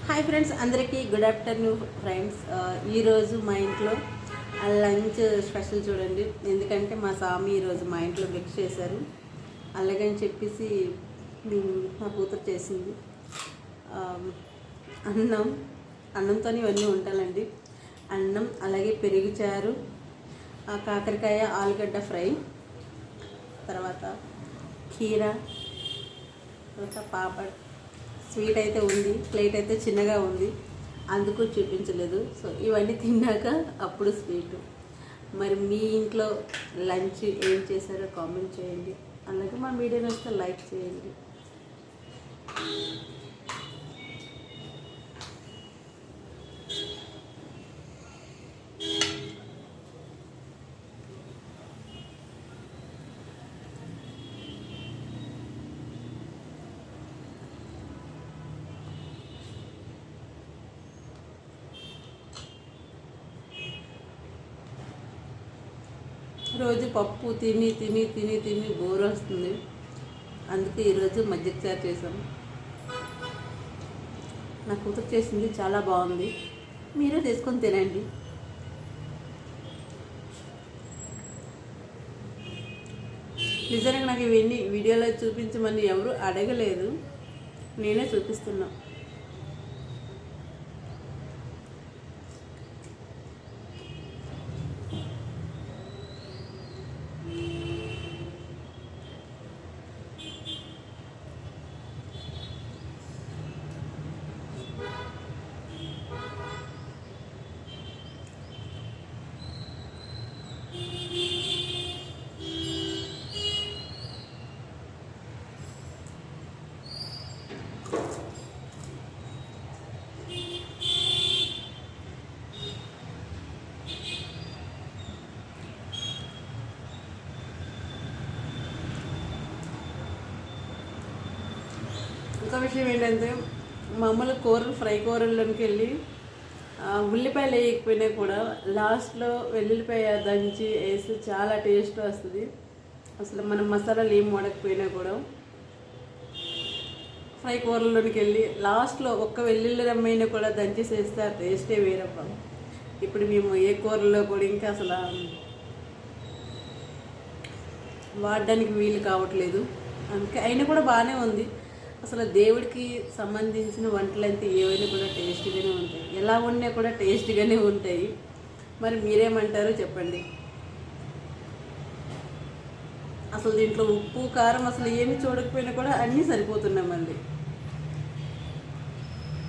Hi friends, అందరికీ good afternoon friends. ఈరోజు మా ఇంట్లో లంచ్ స్పెషల్ చూడండి. ఎందుకంటే మా స్వామి ఈరోజు మా ఇంట్లో భిక్ష చేశారు. అలాగని చెప్పేసి మా కూతురు చేసింది అన్నంతో ఇవన్నీ ఉంటానండి. అన్నం, అలాగే పెరుగు చారు, కాకరకాయ ఆలుగడ్డ ఫ్రై, తర్వాత కీరా, తర్వాత పాపడ్. స్వీట్ అయితే ఉంది, ప్లేట్ అయితే చిన్నగా ఉంది, అందుకు చూపించలేదు. సో ఇవన్నీ తిన్నాక అప్పుడు స్వీట్. మరి మీ ఇంట్లో లంచ్ ఏం చేశారో కామెంట్ చేయండి. అలాగే మా వీడియోని వస్తే లైక్ చేయండి. రోజు పప్పు తిని తిని తిని తిని బోర్ వస్తుంది. అందుకే ఈరోజు మజ్జిగ చారు చేశాను. నా కూతురు చేసింది చాలా బాగుంది. మీరే తీసుకొని తినండి. నిజంగా నాకు ఇవన్నీ వీడియోలో చూపించమని ఎవరు అడగలేదు, నేనే చూపిస్తున్నా. ఇంకో విషయం ఏంటంటే, మామూలు కూరలు ఫ్రై కూరల్లోకి వెళ్ళి ఉల్లిపాయలు వేయకపోయినా కూడా లాస్ట్లో వెల్లుల్లిపాయ దంచి వేసి చాలా టేస్ట్ వస్తుంది. అసలు మనం మసాలాలు ఏం వాడకపోయినా కూడా ఫ్రై కూరల్లోకి వెళ్ళి లాస్ట్లో ఒక్క వెల్లుల్లి రమ్మైనా కూడా దంచేసి వేస్తే ఆ టేస్టే వేరప్ప. ఇప్పుడు మేము ఏ కూరల్లో కూడా ఇంకా అసలు వాడడానికి వీలు కావట్లేదు. అందుకే అయినా కూడా బాగానే ఉంది. అసలు దేవుడికి సంబంధించిన వంటలు అయితే ఏవైనా కూడా టేస్ట్గానే ఉంటాయి. ఎలా ఉన్నా కూడా టేస్ట్గానే ఉంటాయి. మరి మీరేమంటారో చెప్పండి. అసలు దీంట్లో ఉప్పు కారం అసలు ఏమి చూడకపోయినా కూడా అన్నీ సరిపోతున్నాయి మళ్ళీ.